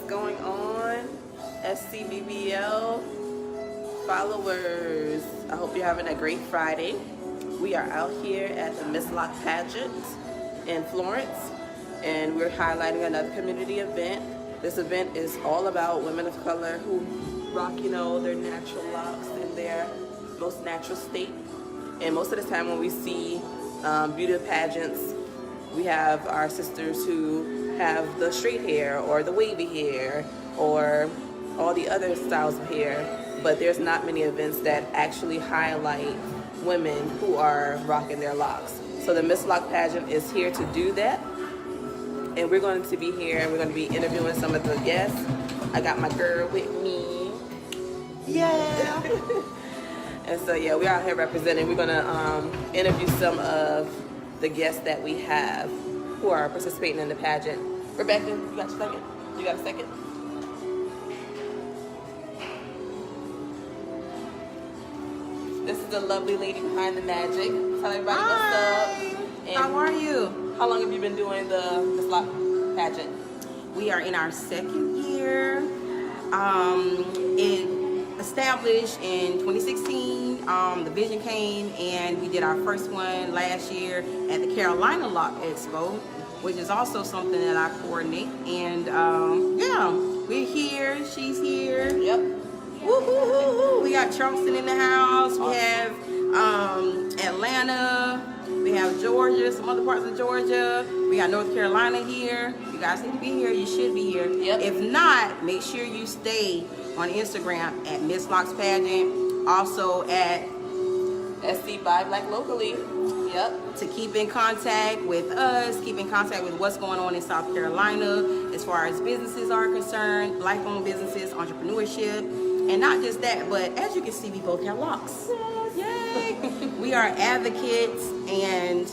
going on, SCBBL followers? I hope you're having a great Friday. We are out here at the Miss Lock pageant in Florence, and we're highlighting another community event. This event is all about women of color who rock, their natural locks in their most natural state. And most of the time when we see beauty pageants, we have our sisters who have the straight hair or the wavy hair or all the other styles of hair, but there's not many events that actually highlight women who are rocking their locks. So the Miss Lock pageant is here to do that, and we're going to be here and we're going to be interviewing some of the guests. I got my girl with me. Yeah. And so yeah, we're out here representing. We're going to interview some of the guests that we have who are participating in the pageant. Rebecca, you got a second? You got a second? This is the lovely lady behind the magic. Tell everybody what's up. And how are you? How long have you been doing the Miss Lock pageant? We are in our second year. It established in 2016. The vision came and we did our first one last year at the Carolina Lock Expo, which is also something that I coordinate. And yeah, we're here. She's here. Yep. Woo-hoo-hoo-hoo. We got Charleston in the house. We have Atlanta. We have Georgia, some other parts of Georgia. We got North Carolina here. You guys need to be here. You should be here. Yep. If not, make sure you stay on Instagram at Miss Lock's Pageant. Also at SC by Black Locally. Yep. To keep in contact with us, keep in contact with what's going on in South Carolina as far as businesses are concerned, Black-owned businesses, entrepreneurship, and not just that, but as you can see, we both have locks. Yay! We are advocates and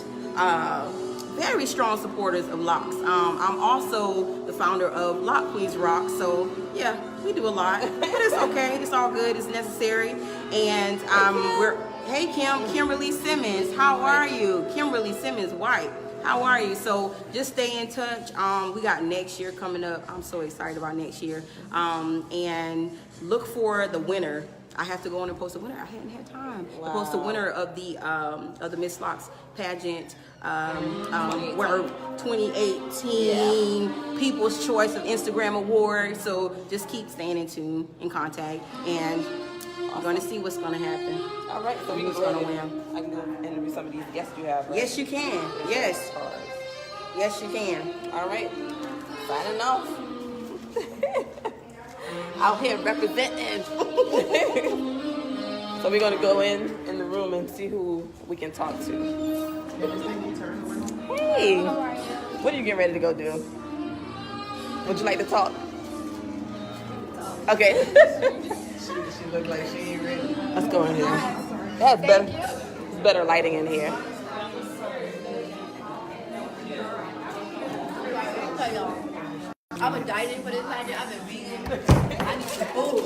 very strong supporters of locks. I'm also the founder of Lock Queens Rock, so yeah, we do a lot, but it's okay. It's all good. It's necessary, and Hey Kimberly Simmons, how are you? Kimberly Simmons White, how are you? So just stay in touch. We got next year coming up. I'm so excited about next year. And look for the winner. I have to go on and post a winner. I hadn't had time to post a winner of the Miss Locks pageant, where 2018 People's Choice of Instagram Award. So just keep staying in contact, and we're going to see what's going to happen. All right, so who's going to win? I can go interview some of these guests you have, right? Yes, you can. Yes. Yes, you can. All right, signing off. Out here representing. So we're going to go in the room and see who we can talk to. Hey, what are you getting ready to go do? Would you like to talk? Okay. She look like she ain't ready. Let's go in here. That's better. It's better lighting in here. I've been dieting for this pageant. I've been vegan. I need some food.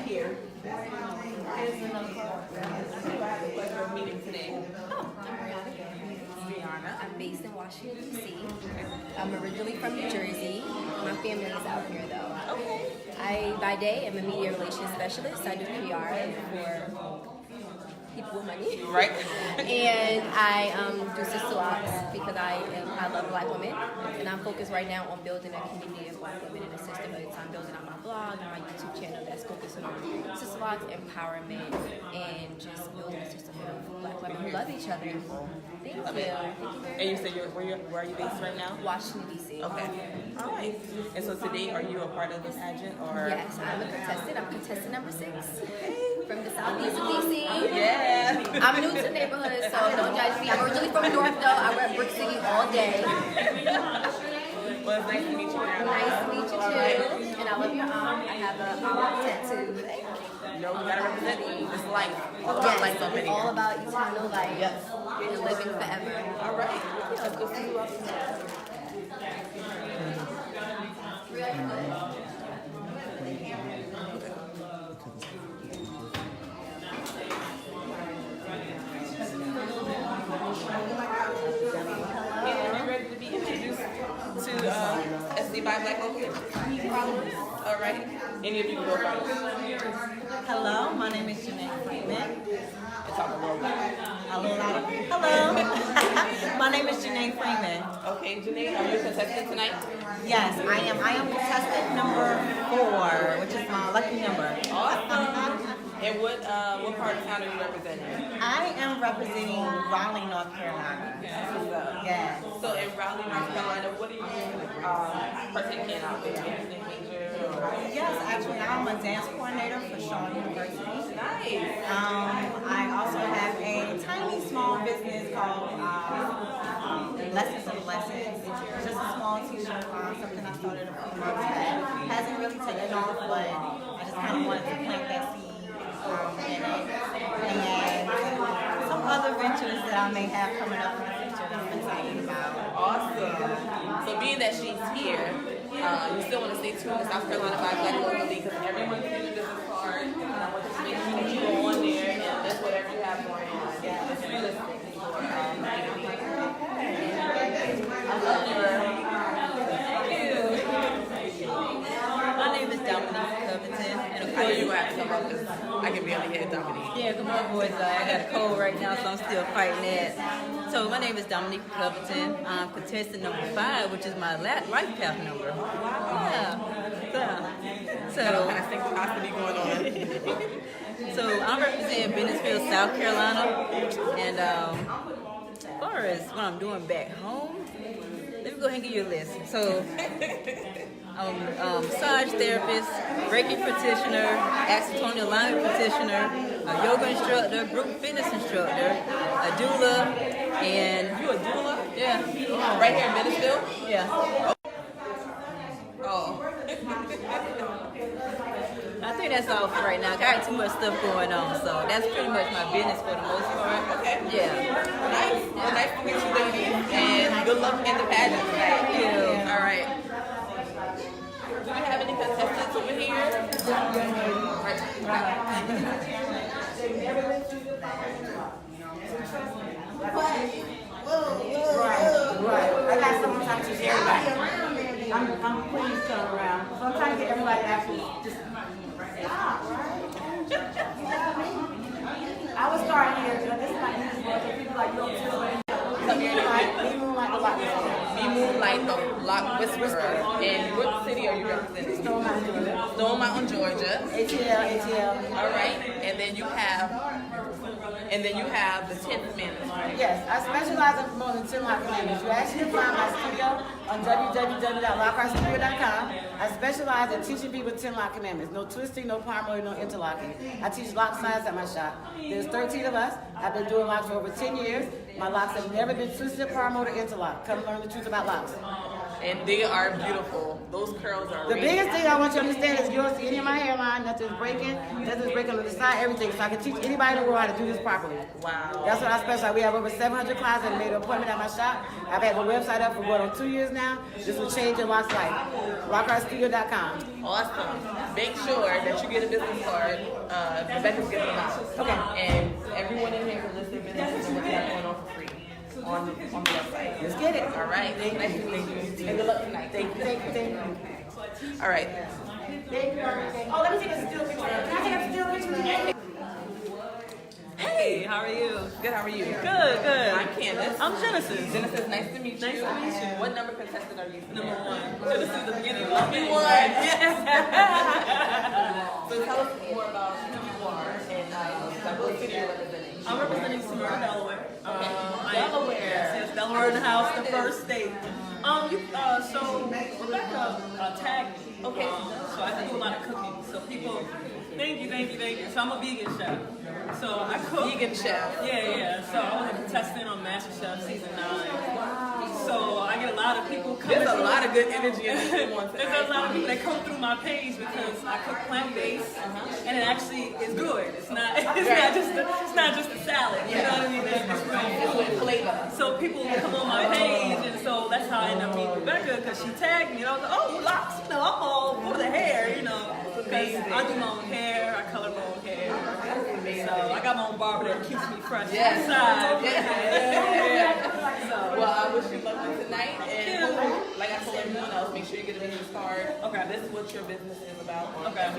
Here. I'm based in Washington, D.C. I'm originally from New Jersey. My family is out here, though. Okay. I, by day, am a media relations specialist. I do PR for people with money. Right. And I do sister locks because I love Black women, and I'm focused right now on building a community of Black women in the sisterhoods. I'm building out my blog and my YouTube channel that's focused on sister locks, empowerment, and just building a sisterhood of Black women who love each other. Thank you. Thank you very And you said where are you based right now? much. Washington, D.C. Okay. All right. And so today, are you a part of the pageant or? Yes, I'm a contestant. I'm contestant number 6 from the southeast of D.C. Yeah. I'm new to the neighborhood, so don't judge me. I'm originally from North, though. I rep Brick City all day. Well, it's nice to meet you. Nice to meet you, too. And I love your arm. I have an arm tattoo. Thank you. You know, we gotta represent this life. Yes, up in it's here. all about eternal life. Yes. And living forever. All right. Let's go see who else is there. 5 Black Owned followers? All right. Any of you can go first. Hello, my name is Janae Freeman. Talk a little bit. Hello. My name is Janae Freeman. Okay, Janae, are you a contestant tonight? Yes, I am. I am contestant number 4, which is my lucky number. Awesome. And what part of town are you representing? I am representing Raleigh, North Carolina. That's what's up. Yes. So in Raleigh, North Carolina, what are you partaking out with? Anything major? Yes, actually, I'm a dance coordinator for Shaw University. Nice. I also have a tiny small business called Lessons of Lessons. Just a small t-shirt line, something I started a few months back. Hasn't really taken off, but I just kind of wanted to plant that seed in it. And some other ventures that I may have coming up in the future that I'm excited about. Awesome. So being that she's here, you still want to stay tuned to South Carolina by Black Owned because everyone can do this card. And I want to make sure that you go on there and list whatever you have going on. Yeah, it's realistic for I love your. My name is Dominique Covington. And of I know course, you gonna have to come up because I can barely hear Dominique. yeah, come on, boys. I got a cold right now, so I'm still fighting it. So my name is Dominique Covington. I'm contestant number 5, which is my life path number. Yeah. So Kind of synchronicity going on. So I'm representing Bennettsville, South Carolina, and as far as what I'm doing back home, let me go ahead and give you a list. So I'm massage therapist, Reiki practitioner, acetone alignment practitioner, a yoga instructor, group fitness instructor, a doula, and You a doula? yeah, Right here in Bennettsville? yeah. Oh. I think that's all for right now. I got too much stuff going on, so that's pretty much my business for the most part. Okay. Yeah. Nice. Well, nice to meet you, ladies. And good luck in the pageant tonight. Thank you. All right. Do we have any contestants over here? Right. I got someone trying to teach everybody. I'm pleased to turn around. So I'm trying to get everybody to actually just stop, right? I was starting here. This is my easiest one. So people like, you don't feel it. Be Moonlight the Lock Whisperer. Be Moonlight the Lock Whisperer. And what city are you representing? Stone Mountain, Georgia. Stone Mountain, Georgia. ATL. All right. And then you have the 10th Commandment, right? Yes, I specialize in promoting 10 Lock Commandments. You actually find my studio on www.lockartstudio.com. I specialize in teaching people 10 Lock Commandments. No twisting, no palm rolling, no interlocking. I teach lock science at my shop. There's 13 of us. I've been doing locks for over 10 years. My locks have never been twisted, palm rolled, or interlocked. Come learn the truth about locks. And they are beautiful. Those curls are The radiant. biggest thing I want you to understand is you don't see any of my hairline, nothing's breaking on the side, everything. So I can teach anybody in the world how to do this properly. Wow. That's what I specialize. We have over 700 clients that made an appointment at my shop. I've had the website up for going on 2 years now. This will change your lock's life. LockhartStudio.com. Awesome. Make sure that you get a business card. Rebecca's giving them out. Okay. And everyone in here can list their businesses and what they have going on for free on the website. Let's get it. All right. Nice to meet you. And good luck tonight. Thank you. All right. Oh, let me take a still picture. Can I take a still picture? Hey, how are you? Good. How are you? Good, good. I'm Candace. I'm Genesis. Genesis, nice to meet you. Nice to meet you. What number contestant are you? Number 1. Genesis is the beginning of Lucky it. one. Yes. So tell us more about who you are and what city you're representing. I'm representing Smyrna, Delaware. Delaware. Yes, Delaware in the house, the first state. So Rebecca tagged me. Okay. So I do a lot of cooking. So people, thank you. So I'm a vegan chef. So I cook. Vegan chef. Yeah. So I was a contestant on MasterChef season 9. So I get a lot of people coming. There's a through. lot of good energy in this one tonight. There's a lot of people that come through my page because I cook plant-based, and it actually is good. It's not just a salad. You know what I mean? It's real With flavor. so people come on my page, and so that's how I end up meeting Rebecca because she tagged me, and I was like, oh, locks, I'm all for the hair, because I do my own hair, I color my own hair. So I got my own barber that keeps me fresh Yes. inside. Yes. Well, I wish you luck with tonight, and like I told everyone else, make sure you get a business card. Okay. This is what your business is about. Okay.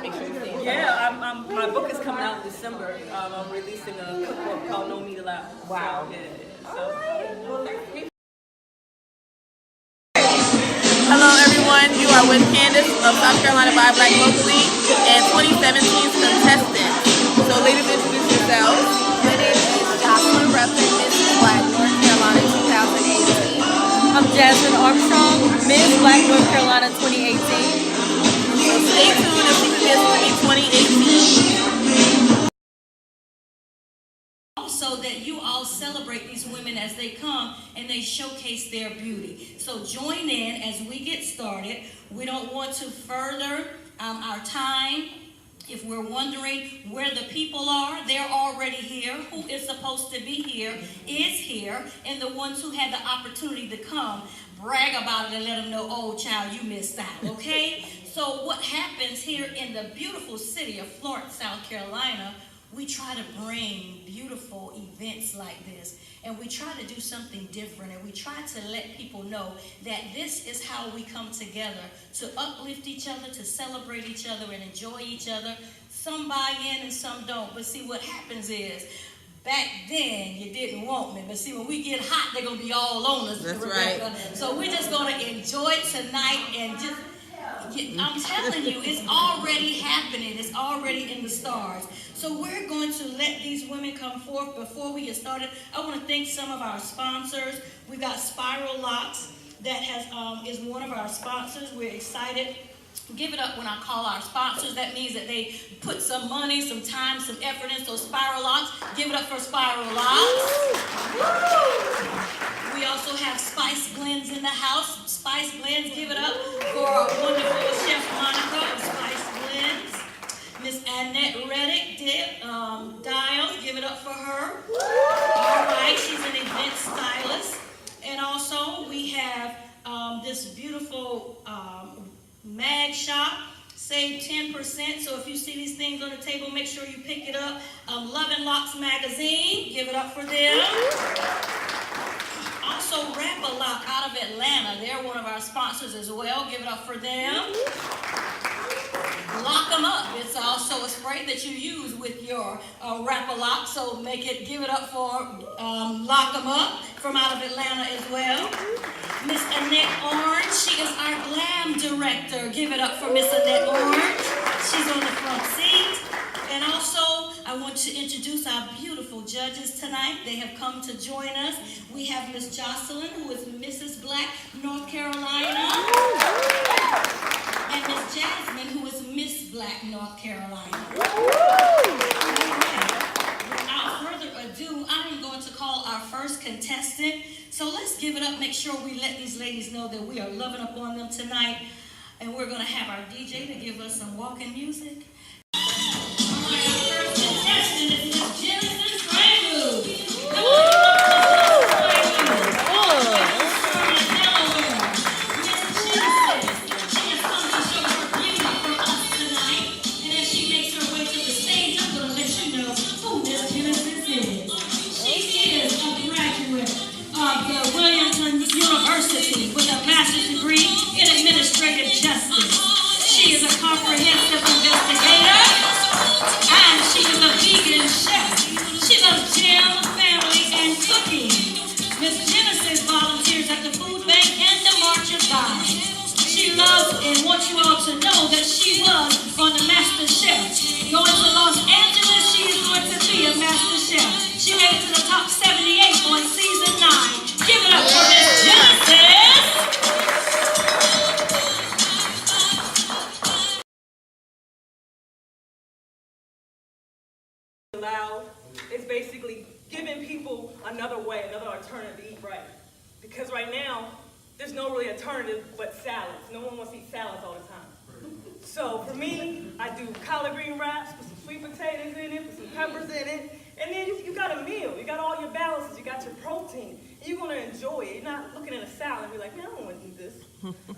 Make sure you stay in Yeah, my book is coming out in December. I'm releasing a cookbook called No Meat Allowed. Wow. So, yeah. So, Hello everyone, you are with Candace of South Carolina by Black Locally and 2017's contestant. So ladies, introduce yourselves. My name is Jocelyn Ruffin, Miss Black North Carolina 2018. I'm Jasmine Armstrong, Miss Black North Carolina 2018. So stay tuned to see this will be 2018. So that you all celebrate these women as they come and they showcase their beauty. So join in as we get started. We don't want to further our time. If we're wondering where the people are, they're already here. Who is supposed to be here is here. And the ones who had the opportunity to come, brag about it and let them know, oh child, you missed out, okay? So what happens here in the beautiful city of Florence, South Carolina, we try to bring beautiful events like this, and we try to do something different, and we try to let people know that this is how we come together to uplift each other, to celebrate each other, and enjoy each other. Some buy in and some don't, but see what happens is, back then you didn't want me, but see when we get hot, they're gonna be all on us. That's Rebecca. right. So we're just gonna enjoy it tonight and just. I'm telling you, it's already happening. It's already in the stars. So we're going to let these women come forth. Before we get started, I want to thank some of our sponsors. We've got Spiral Locks that is one of our sponsors. We're excited. Give it up when I call our sponsors. That means that they put some money, some time, some effort in. So Spiral Locks, give it up for Spiral Locks. We also have Spice Blends in the house. Spice Blends, give it up for our wonderful Chef Monica of Spice Blends. Miss Annette Reddick, Dial, give it up for her. All right, she's an event stylist. And also we have this beautiful mag shop. Save 10%. So if you see these things on the table, make sure you pick it up. Love and Locks magazine, give it up for them. Also, Wrap-A-Lock out of Atlanta. They're one of our sponsors as well. Give it up for them. Lock 'em up. It's also a spray that you use with your Wrap-A-Lock. So give it up for Lock 'em Up from out of Atlanta as well. Miss Annette Orange. She is our glam director. Give it up for Miss Annette Orange. She's on the front seat. And also, I want to introduce our beautiful judges tonight. They have come to join us. We have Miss Jocelyn, who is Mrs. Black, North Carolina. And Miss Jasmine, who is Miss Black, North Carolina. Without further ado, I am going to call our first contestant. So let's give it up. Make sure we let these ladies know that we are loving up on them tonight. And we're going to have our DJ to give us some walking music. University with a master's degree in administrative justice. She is a comprehensive investigator and she is a vegan chef. She loves gym, family, and cooking. Miss Genesis volunteers at the food bank and the March of God. She loves and wants you all to know that she was on the Master Chef. Going to Los Angeles, she is going to be a Master Chef. She made it to the top 78 on season 9. Give it up for Miss Genesis. Allowed is basically giving people another way, another alternative to eat right. Because right now, there's no really alternative but salads. No one wants to eat salads all the time. So for me, I do collard green wraps, put some sweet potatoes in it, put some peppers in it, and then you got a meal. You got all your balances, you got your protein, and you're gonna enjoy it. You're not looking at a salad and be like, man, I don't want to eat this.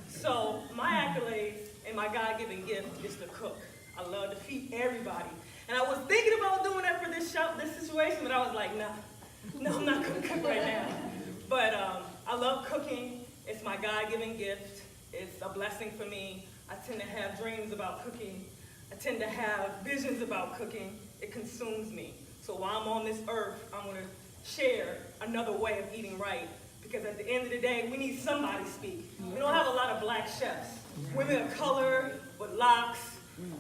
So my accolades and my God-given gift is to cook. I love to feed everybody. And I was thinking about doing that for this situation, but I was like, nah. No, I'm not gonna cook right now. But I love cooking. It's my God-given gift. It's a blessing for me. I tend to have dreams about cooking. I tend to have visions about cooking. It consumes me. So while I'm on this earth, I'm gonna share another way of eating right. Because at the end of the day, we need somebody to speak. We don't have a lot of black chefs. Women of color with locks.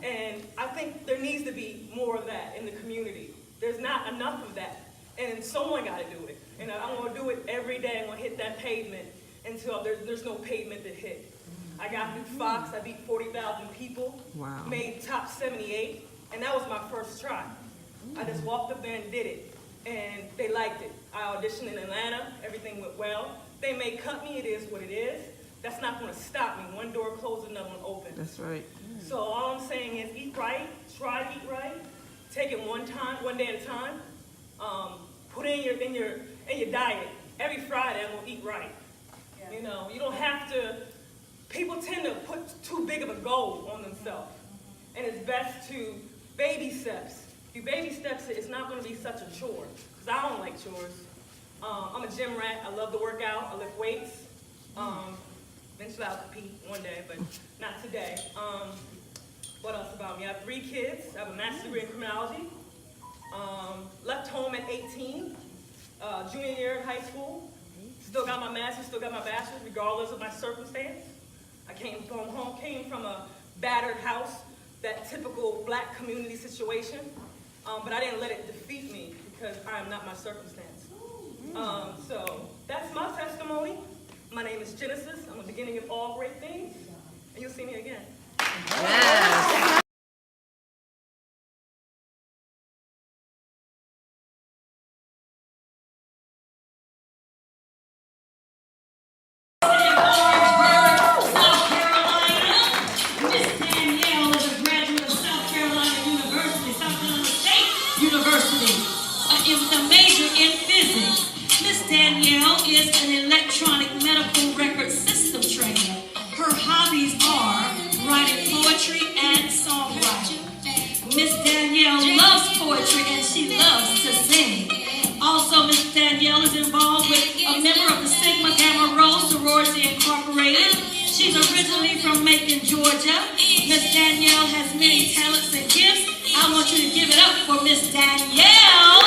And I think there needs to be more of that in the community. There's not enough of that. And someone got to do it. And I'm going to do it every day. I'm going to hit that pavement until there's no pavement to hit. I got through Fox. I beat 40,000 people. Wow. Made top 78. And that was my first try. I just walked up there and did it. And they liked it. I auditioned in Atlanta. Everything went well. They may cut me. It is what it is. That's not going to stop me. One door closed, another one open. That's right. So all I'm saying is eat right. Try to eat right. Take it one day at a time. Put in your diet. Every Friday I'm gonna eat right. Yeah. You know, you don't have to. People tend to put too big of a goal on themselves, and it's best to baby steps. If you baby steps it, it's not gonna be such a chore. Cause I don't like chores. I'm a gym rat. I love to work out. I lift weights. Eventually I'll compete one day, but not today. What else about me? I have 3 kids. I have a master's degree in criminology. Left home at 18, junior year in high school. Still got my master's, still got my bachelor's, regardless of my circumstance. I came from a battered house, that typical black community situation, but I didn't let it defeat me because I am not my circumstance. So that's my testimony. My name is Genesis. I'm the beginning of all great things, and you'll see me again. Yes. Is a major in physics. Miss Danielle is an electronic medical record system trainer. Her hobbies are writing poetry and songwriting. Miss Danielle loves poetry and she loves to sing. Also, Miss Danielle is involved with a member of the Sigma Gamma Rho Sorority Incorporated. She's originally from Macon, Georgia. Miss Danielle has many talents and gifts. I want you to give it up for Miss Danielle.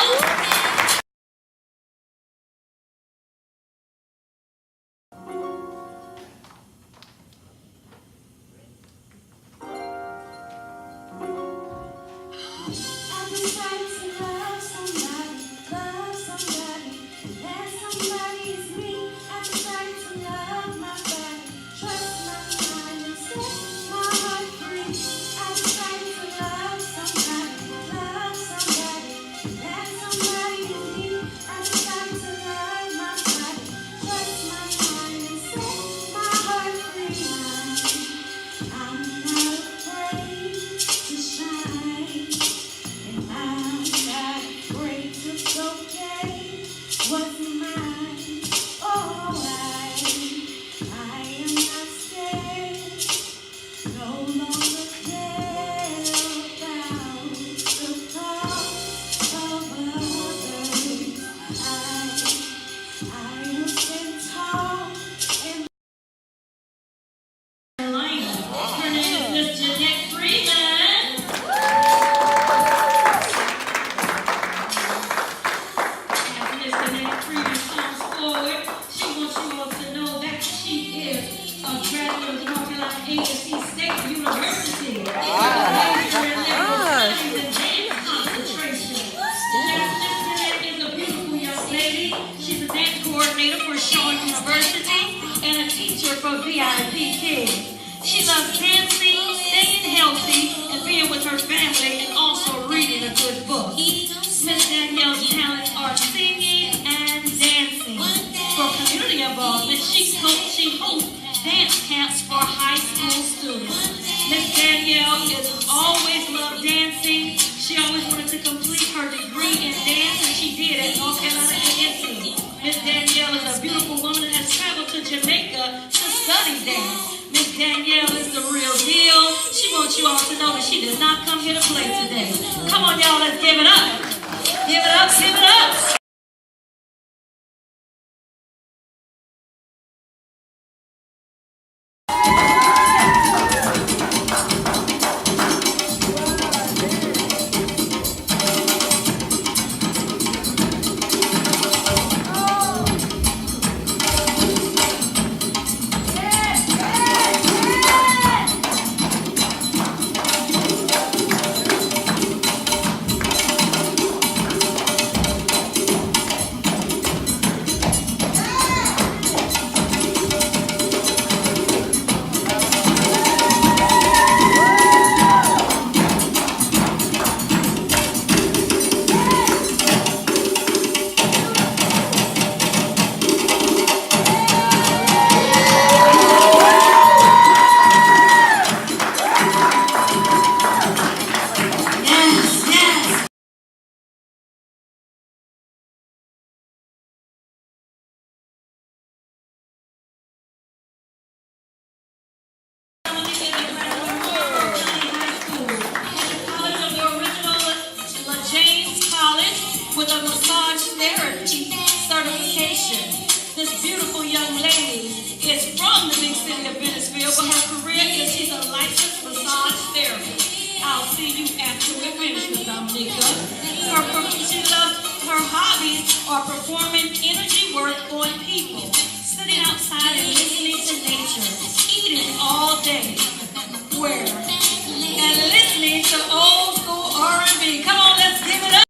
She hosts dance camps for high school students. Miss Danielle has always loved dancing. She always wanted to complete her degree in dance, and she did at North Carolina A&T. Miss Danielle is a beautiful woman that has traveled to Jamaica to study dance. Miss Danielle is the real deal. She wants you all to know that she did not come here to play today. Come on, y'all, let's give it up. Give it up, give it up. finish with Dominica. She loves her hobbies are performing energy work on people, sitting outside and listening to nature, eating all day, where? And listening to old school R&B. Come on, let's give it up.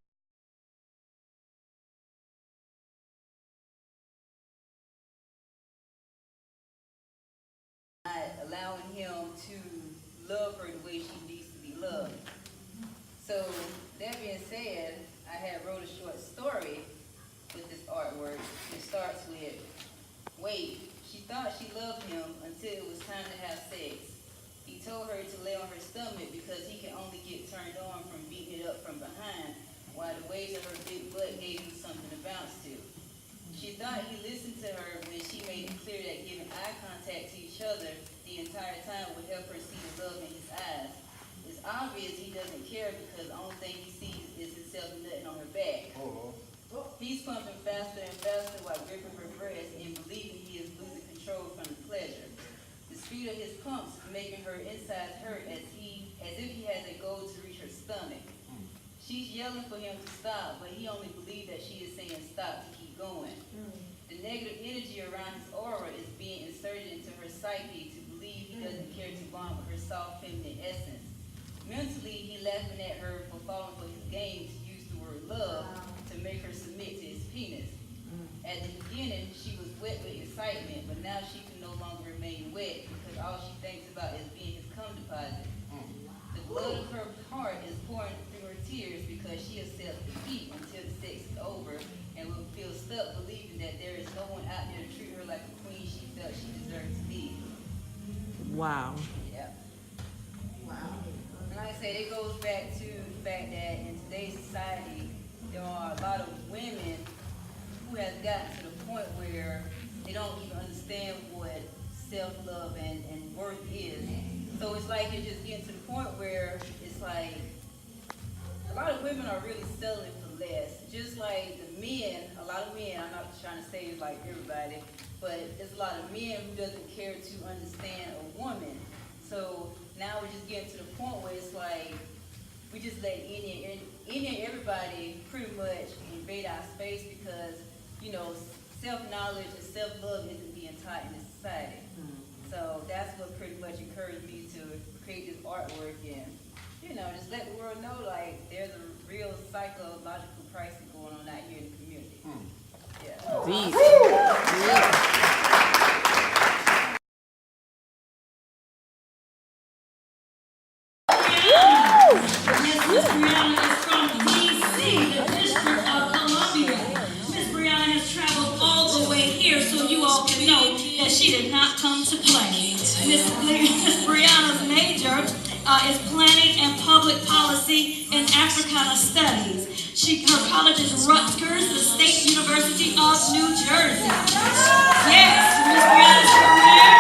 Allowing him to love her the way she needs to be loved. So that being said, I had wrote a short story with this artwork. It starts with, wait, she thought she loved him until it was time to have sex. He told her to lay on her stomach because he can only get turned on from beating it up from behind, while the waves of her big butt gave him something to bounce to. She thought he listened to her when she made it clear that giving eye contact to each other the entire time would help her see the love in his eyes. It's obvious he doesn't care because the only thing he sees is himself nutting on her back. He's pumping faster and faster while gripping her breast and believing he is losing control from the pleasure. The speed of his pumps making her insides hurt as if he has a goal to reach her stomach. She's yelling for him to stop, but he only believes that she is saying stop to keep going. The negative energy around his aura is being inserted into her psyche to believe he doesn't care to bond with her soft feminine essence. Mentally, he laughing at her for falling for his game to use the word love to make her submit to his penis. At the beginning, she was wet with excitement, but now she can no longer remain wet because all she thinks about is being his cum deposit. The blood of her heart is pouring through her tears because she accepts defeat until the sex is over and will feel stuck believing that there is no one out there to treat her like a queen she felt she deserved to be. Wow. Yeah. Wow. And like I said, it goes back to the fact that in today's society, there are a lot of women who have gotten to the point where they don't even understand what self-love and worth is. So it's like you're just getting to the point where it's like a lot of women are really settling for less. Just like the men, a lot of men, I'm not trying to say like everybody, but there's a lot of men who doesn't care to understand a woman. So now we're just getting to the point where it's like we just let any and everybody pretty much invade our space because, you know, self-knowledge and self-love isn't being taught in this society. So that's what pretty much encouraged me to create this artwork and, you know, just let the world know, like, there's a real psychological crisis going on out here in the community. Yeah. Miss Brianna is from D.C., the District of Columbia. Miss Brianna has traveled all the way here so you all can know that she did not come to play. Miss Brianna's major is Planning and Public Policy and Africana Studies. Her college is Rutgers, the State University of New Jersey. Yes, Miss Brianna's career,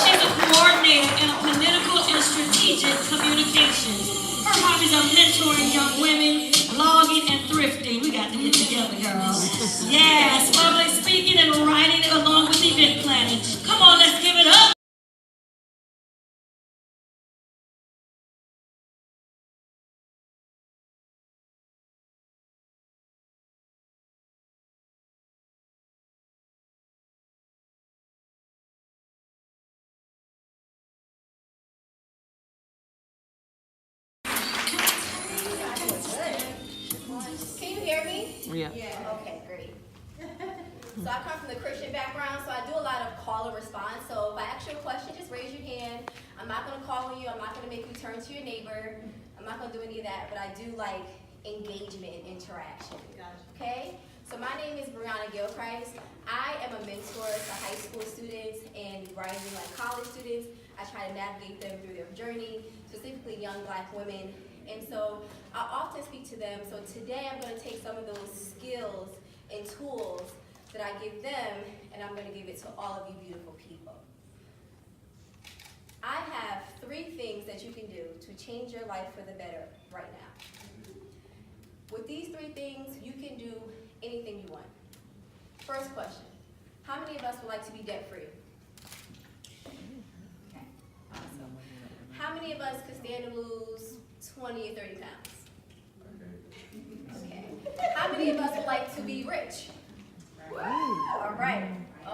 she's a coordinator in political and strategic communications. Her hobbies are mentoring young women, blogging, and thrifting. We got to get together, girls. Yes, public speaking and writing along with event planning. Come on, let's give it up. Can you hear me? Yeah. Okay, great. So I come from the Christian background, so I do a lot of call and response. So if I ask you a question, just raise your hand. I'm not going to call on you. I'm not going to make you turn to your neighbor. I'm not going to do any of that, but I do like engagement and interaction. Okay? So my name is Brianna Gilchrist. I am a mentor to high school students and rising like college students. I try to navigate them through their journey, specifically young Black women. And so I often speak to them. So today I'm going to take some of those skills and tools that I give them, and I'm going to give it to all of you beautiful people. I have 3 things that you can do to change your life for the better right now. With these 3 things, you can do anything you want. First question, how many of us would like to be debt-free? Okay, awesome. How many of us could stand to lose 20 or 30 pounds? like to be rich? All right.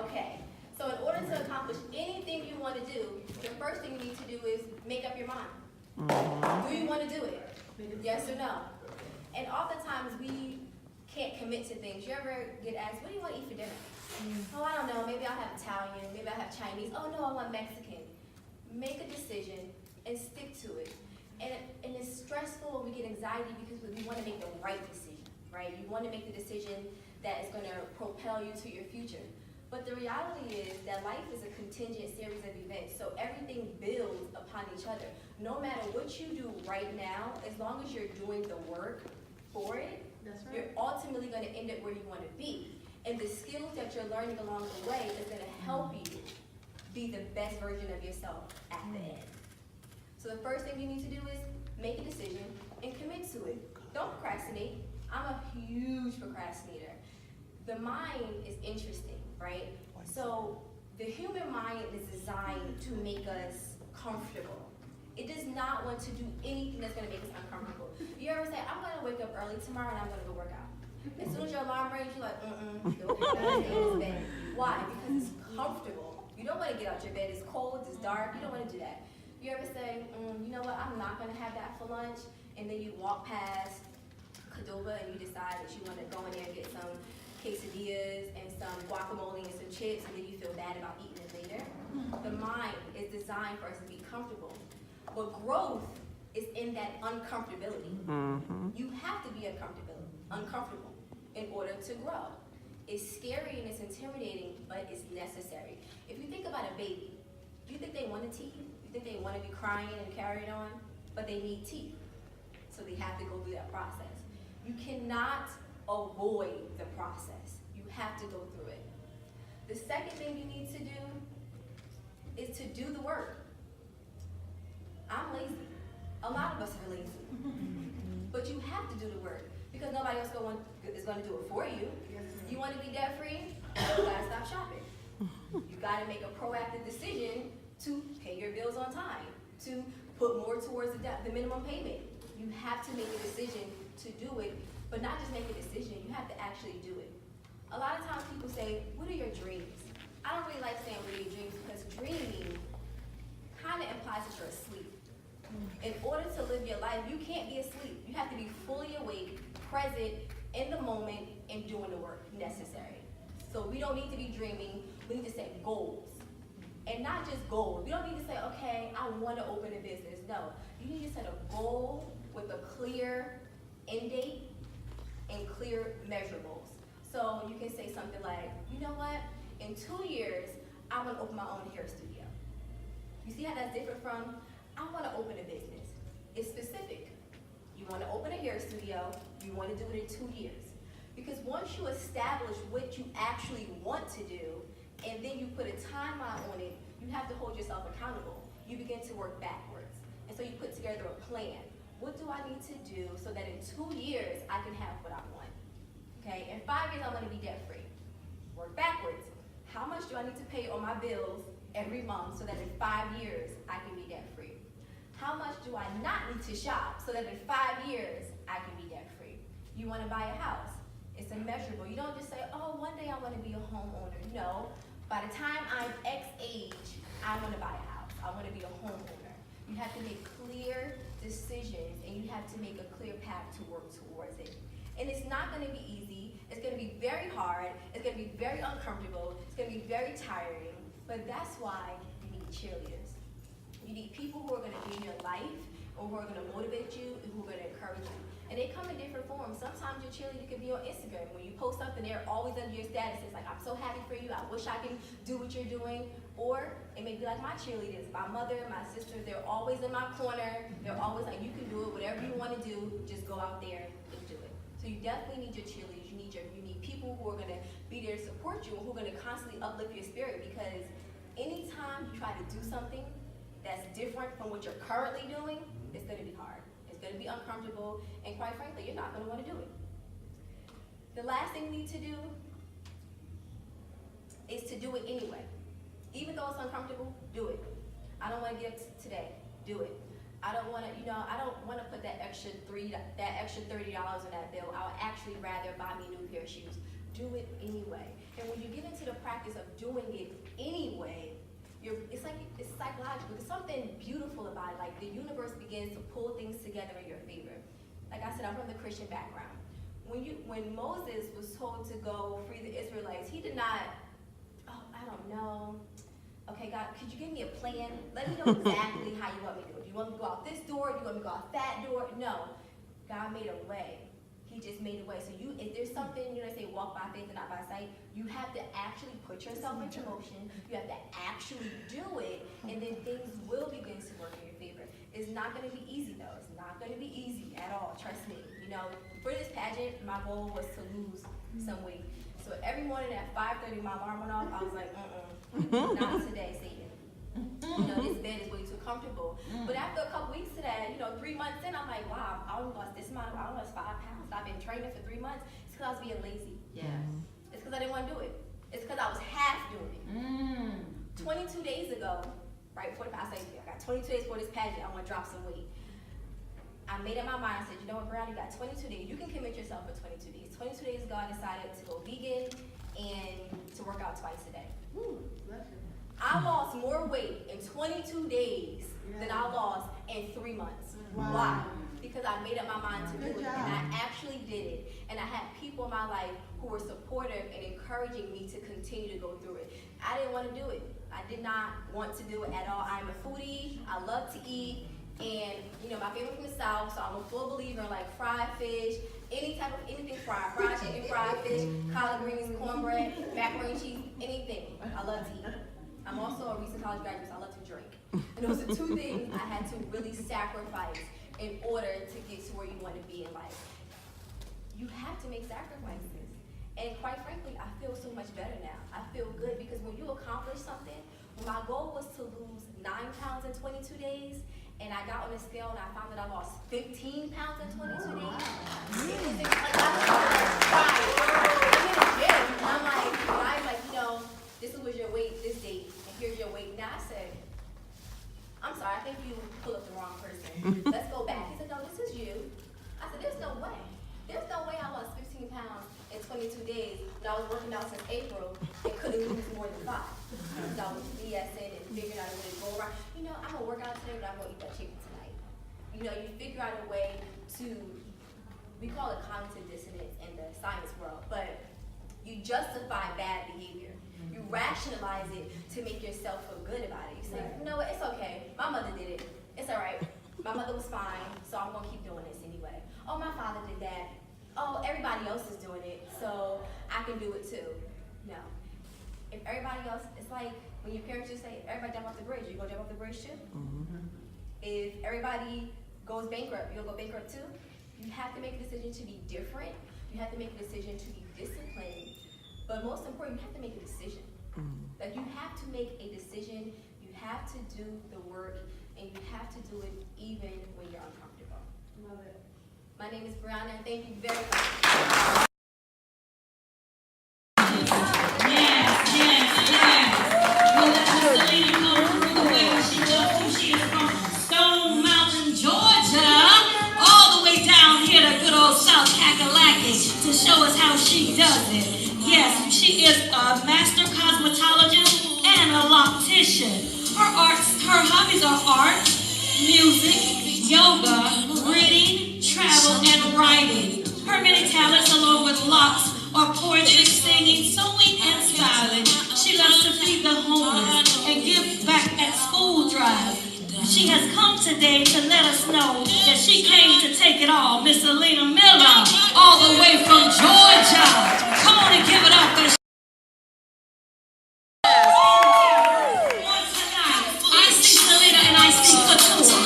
Okay. So in order to accomplish anything you want to do, the first thing you need to do is make up your mind. Do you want to do it? Yes or no? And oftentimes we can't commit to things. You ever get asked, what do you want to eat for dinner? Oh, I don't know. Maybe I'll have Italian. Maybe I'll have Chinese. Oh, no, I want Mexican. Make a decision and stick to it. And it's stressful when we get anxiety because we want to make the right decision, right? You want to make the decision that is going to propel you to your future. But the reality is that life is a contingent series of events, so everything builds upon each other. No matter what you do right now, as long as you're doing the work for it, you're ultimately going to end up where you want to be. And the skills that you're learning along the way is going to help you be the best version of yourself at the end. So the first thing you need to do is make a decision and commit to it. Don't procrastinate. I'm a huge procrastinator. The mind is interesting, right? So the human mind is designed to make us comfortable. It does not want to do anything that's going to make us uncomfortable. You ever say, I'm going to wake up early tomorrow and I'm going to go work out. As soon as your alarm rings, you're like, don't stay in this bed. Why? Because it's comfortable. You don't want to get out your bed. It's cold, it's dark. You don't want to do that. You ever say, you know what, I'm not going to have that for lunch, and then you walk past Qdoba and you decide that you want to go in there and get some quesadillas and some guacamole and some chips, and then you feel bad about eating it later? The mind is designed for us to be comfortable. But growth is in that uncomfortability. You have to be uncomfortable in order to grow. It's scary and it's intimidating, but it's necessary. If you think about a baby, do you think they want to teeth? You think they want to be crying and carrying on? But they need teeth. So they have to go through that process. You cannot avoid the process. You have to go through it. The second thing you need to do is to do the work. I'm lazy. A lot of us are lazy. But you have to do the work because nobody else is going to do it for you. You want to be debt free? You got to stop shopping. You got to make a proactive decision to pay your bills on time, to put more towards the minimum payment. You have to make a decision to do it, but not just make a decision, you have to actually do it. A lot of times people say, what are your dreams? I don't really like saying what are your dreams because dreaming kind of implies that you're asleep. In order to live your life, you can't be asleep. You have to be fully awake, present, in the moment, and doing the work necessary. So we don't need to be dreaming, we need to set goals. And not just goals. We don't need to say, okay, I want to open a business. No, you need to set a goal with a clear end date and clear measurables. So you can say something like, you know what, in 2 years, I want to open my own hair studio. You see how that's different from, I want to open a business. It's specific. You want to open a hair studio, you want to do it in 2 years. Because once you establish what you actually want to do, and then you put a timeline on it, you have to hold yourself accountable. You begin to work backwards. And so you put together a plan. What do I need to do so that in 2 years, I can have what I want? Okay, in 5 years, I want to be debt free. Work backwards. How much do I need to pay on my bills every month so that in 5 years, I can be debt free? How much do I not need to shop so that in 5 years, I can be debt free? You want to buy a house. It's immeasurable. You don't just say, oh, one day I want to be a homeowner. No. By the time I'm X age, I want to buy a house. I want to be a homeowner. You have to make clear decisions, and you have to make a clear path to work towards it. And it's not going to be easy. It's going to be very hard. It's going to be very uncomfortable. It's going to be very tiring. But that's why you need cheerleaders. You need people who are going to be in your life, or who are going to motivate you, and who are going to encourage you. And they come in different forms. Sometimes your cheerleader could be on Instagram. When you post something, they're always under your status. It's like, I'm so happy for you. I wish I can do what you're doing. Or it may be like my cheerleaders, my mother, my sister. They're always in my corner. They're always like, you can do it. Whatever you want to do, just go out there and do it. So you definitely need your cheerleaders. You need people who are going to be there to support you and who are going to constantly uplift your spirit, because anytime you try to do something that's different from what you're currently doing, it's going to be hard. It's going to be uncomfortable, and quite frankly, you're not going to want to do it. The last thing you need to do is to do it anyway. Even though it's uncomfortable, do it. I don't want to get up today. Do it. I don't want to, I don't want to put that extra $30 in that bill. I would actually rather buy me a new pair of shoes. Do it anyway. And when you get into the practice of doing it anyway, it's psychological. There's something beautiful about it. Like the universe begins to pull things together in your favor. Like I said, I'm from the Christian background. When Moses was told to go free the Israelites, he did not, I don't know. Okay, God, could you give me a plan? Let me know exactly how you want me to do it. Do you want me to go out this door? Do you want me to go out that door? No. God made a way. He just made a way. So if there's something, they say walk by faith and not by sight, you have to actually put yourself into motion. You have to actually do it, and then things will begin to work in your favor. It's not going to be easy, though. It's not going to be easy at all. Trust me. For this pageant, my goal was to lose some weight. So every morning at 5:30, my alarm went off. I was like, not today, Satan. This bed is way too comfortable. But after a couple weeks to that, 3 months in, I'm like, wow, I only lost this amount. I only lost 5 pounds. I've been training for 3 months. It's because I was being lazy. Yes. It's because I didn't want to do it. It's because I was half doing it. 22 days ago, right before the past, I got 22 days for this pageant. I want to drop some weight. I made up my mind. I said, you know what, Brown, you got 22 days. You can commit yourself for 22 days. 22 days ago, I decided to go vegan and to work out twice a day. I lost more weight in 22 days than I lost in 3 months. Wow. Why? Because I made up my mind to do it, and I actually did it. And I had people in my life who were supportive and encouraging me to continue to go through it. I didn't want to do it. I did not want to do it at all. I'm a foodie. I love to eat. And, my family from the South, so I'm a full believer in like fried fish, anything fried, fried chicken, fried fish, collard greens, cornbread, macaroni and cheese, anything. I love to eat. I'm also a recent college graduate, so I love to drink. And those are 2 things I had to really sacrifice in order to get to where you want to be in life. You have to make sacrifices. And quite frankly, I feel so much better now. I feel good because when you accomplish something, my goal was to lose 9 pounds in 22 days, and I got on the scale and I found that I lost 15 pounds in 22 days. I'm in the gym, and I'm like, this was your weight this date, and here's your weight. Now I said, I'm sorry, I think you pulled up the wrong person. Let's go back. He said, no, this is you. I said, there's no way. There's no way I lost 15 pounds in 22 days when I was working out since April and couldn't lose more than 5. So I was BSing and figuring out a way to go around. I'm going to work out today, but I'm going to eat that chicken tonight. You figure out a way to, we call it cognitive dissonance in the science world, but you justify bad behavior. You rationalize it to make yourself feel good about it. You say, you know what, it's okay. My mother did it. It's all right. My mother was fine, so I'm going to keep doing this anyway. Oh, my father did that. Oh, everybody else is doing it, so I can do it too. No. If everybody else, it's like when your parents just say, everybody jump off the bridge, you gonna jump off the bridge too? If everybody goes bankrupt, you'll go bankrupt too? You have to make a decision to be different. You have to make a decision to be disciplined. But most important, you have to make a decision. Like you have to make a decision, you have to do the work, and you have to do it even when you're uncomfortable. Love it. My name is Brianna, and thank you very much. To show us how she does it. Yes, she is a master cosmetologist and a loctician. Her hobbies are art, music, yoga, reading, travel, and writing. Her many talents, along with locks, are poetry, singing, sewing, and styling. She loves to feed the homeless and give back at school drives. She has come today to let us know that she came to take it all. Miss Alina Miller, all the way from Georgia. Come on and give it up. I see Selena and I see Couture.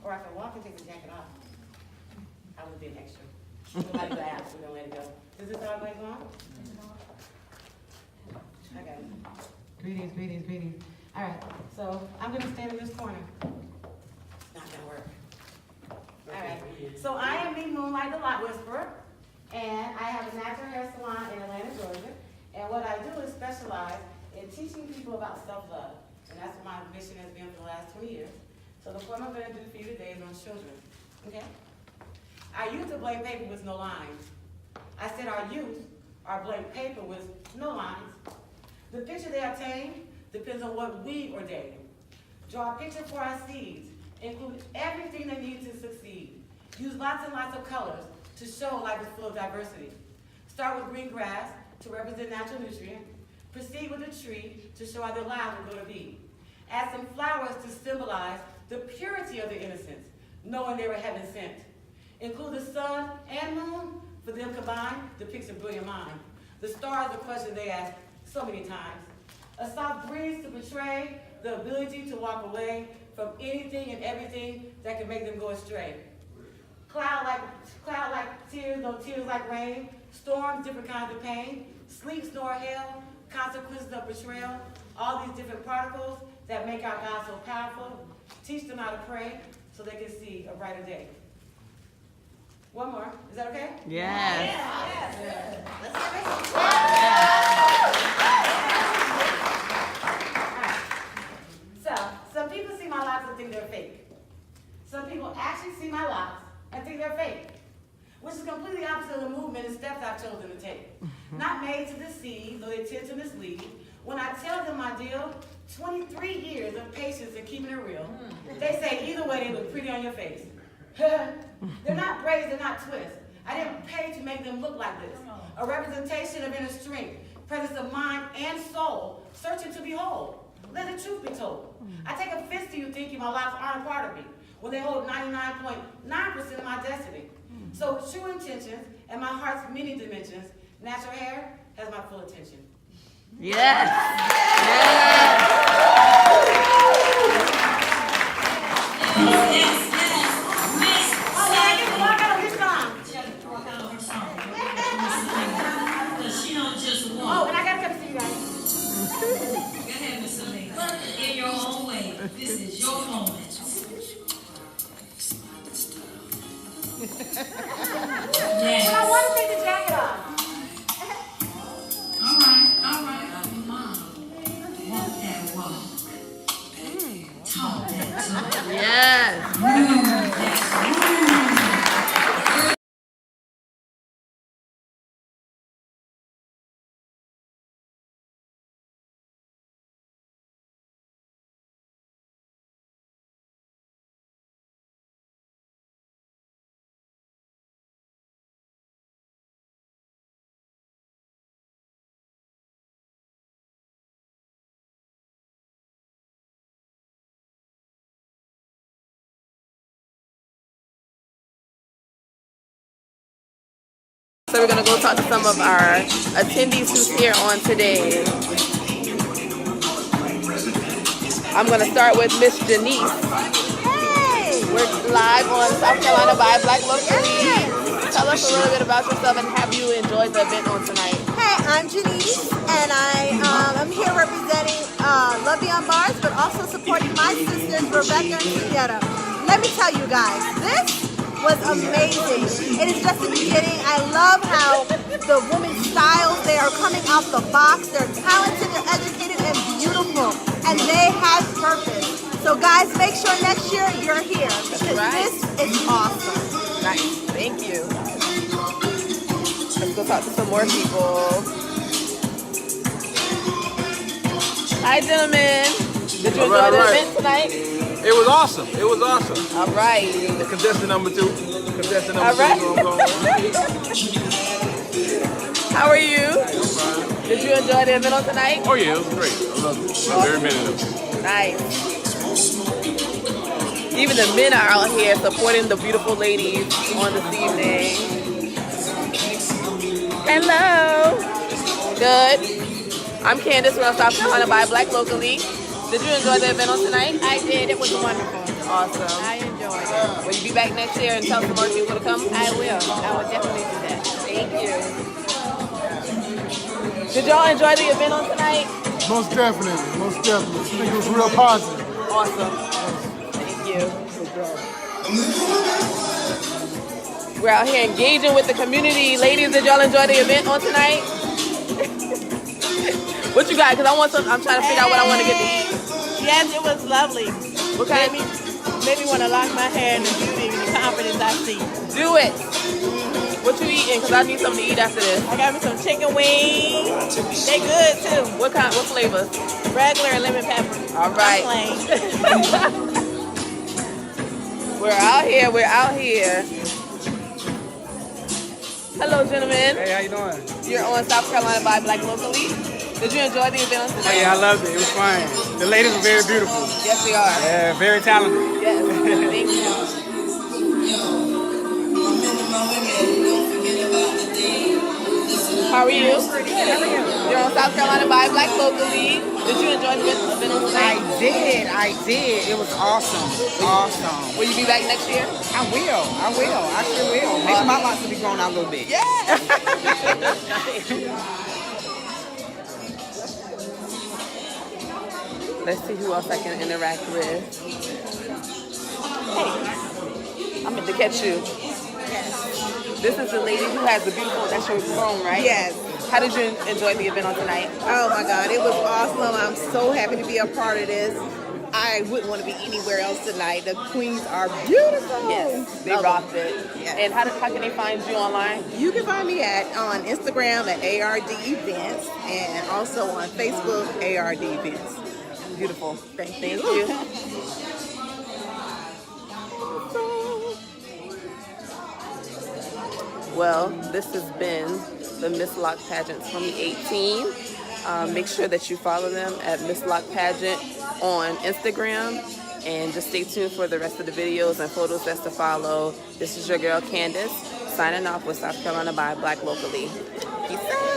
Or if I want to take the jacket off, I would be an extra. Nobody laughs, we're gonna let it go. Is this all going on? Okay. Greetings, greetings, greetings. All right, so I'm gonna stand in this corner. Not gonna work. All right, so I am the Moonlight the Lot Whisperer, and I have a natural hair salon in Atlanta, Georgia. And what I do is specialize in teaching people about self-love. And that's what my mission has been for the last 20 years. So the poem I'm gonna do for you today is on children, okay? Our youth are blank paper with no lines. I said our youth are blank paper with no lines. The picture they obtain depends on what we ordain. Draw a picture for our seeds. Include everything they need to succeed. Use lots and lots of colors to show life is full of diversity. Start with green grass to represent natural nutrient. Proceed with a tree to show how their lives are going to be. Add some flowers to symbolize the purity of their innocence, knowing they were heaven sent. Include the sun and moon, for them combined depicts a brilliant mind. The stars, the question they ask so many times. A soft breeze to portray the ability to walk away from anything and everything that can make them go astray. Cloud like tears, no tears like rain. Storms, different kinds of pain. Sleep, snore, hail, consequences of betrayal. All these different particles that make our God so powerful. Teach them how to pray so they can see a brighter day. One more. Is that okay? Yes. Yes. Let's So, some people see my locks and think they're fake. Some people actually see my locks and think they're fake, which is completely opposite of the movement and steps I've chosen to take. Not made to deceive, though they tend to mislead. When I tell them my deal, 23 years of patience and keeping it real, they say either way they look pretty on your face. They're not braids, they're not twists. I didn't pay to make them look like this. A representation of inner strength, presence of mind and soul, searching to behold. Let the truth be told. I take offense to you thinking my locks aren't a part of me, when they hold 99.9% of my destiny. So true intentions and my heart's many dimensions, natural hair has my full attention. Yes. Oh, and I gotta come see you guys. Go ahead, Miss Amiga. In your own way. This is your moment. Yes. But I want to take the jacket off. All right. Mom, walk that walk. Talk that talk. Yes. Move that move. So we're gonna go talk to some of our attendees who's here on today. I'm gonna start with Miss Janice. Hey! We're live on South Carolina by Black Locally. Tell us a little bit about yourself and have you enjoyed the event on tonight? Hey, I'm Janice, and I'm here representing Love Beyond Bars, but also supporting my sisters, Rebecca and Julietta. Let me tell you guys, this was amazing. It is just the beginning. I love how the women's styles, they are coming out the box. They're talented, they're educated, and beautiful. And they have purpose. So guys, make sure next year you're here, because this is awesome. Nice, thank you. Let's go talk to some more people. Hi, gentlemen. Did you enjoy the event tonight? It was awesome. It was awesome. All right. The contestant number two. Contestant number All right. two. How are you? Did you enjoy the event on tonight? Oh yeah, it was great. I loved it. I'm very many of them. Nice. Even the men are out here supporting the beautiful ladies on this evening. Hello. Good. I'm Candace from South Carolina by Black Locally. Did you enjoy the event on tonight? I did. It was wonderful. Awesome. I enjoyed it. Will you be back next year and tell some more people to come? I will. I will definitely do that. Thank you. Did y'all enjoy the event on tonight? Most definitely. I think it was real positive. Awesome. Thank you. We're out here engaging with the community. Ladies, did y'all enjoy the event on tonight? What you got? Because I'm trying to figure out what I want to get to eat. Yes, it was lovely. What kind? Made me want to lock my hair in the beauty and the confidence I see. Do it. What you eating? Because I need something to eat after this. I got me some chicken wings. They good too. What flavors? Regular and lemon pepper. All right. We're out here. Hello, gentlemen. Hey, how you doing? You're on South Carolina by Black Locally. Did you enjoy the event tonight? Oh, yeah, I loved it. It was fun. The ladies were very beautiful. Yes, they are. Yeah, very talented. Yes, thank you. How are you? You're on South Carolina by Black Locally. Did you enjoy the event on tonight? I did. It was awesome. Awesome. Will you be back next year? I will. I sure will. Maybe my locks will be growing out a little bit. Yeah. Let's see who else I can interact with. Hey, I meant to catch you. This is the lady who has the beautiful, that's your phone, right? Yes. How did you enjoy the event on tonight? Oh my God, it was awesome. I'm so happy to be a part of this. I wouldn't want to be anywhere else tonight. The queens are beautiful. Yes, they rocked it. Yes. And how can they find you online? You can find me on Instagram at ARD Events and also on Facebook, ARD Events. Beautiful. Thank you. Well, this has been the Miss Lock Pageant 2018. Make sure that you follow them at Miss Lock Pageant on Instagram, and just stay tuned for the rest of the videos and photos that's to follow. This is your girl Candace signing off with South Carolina by Black Locally. Peace out.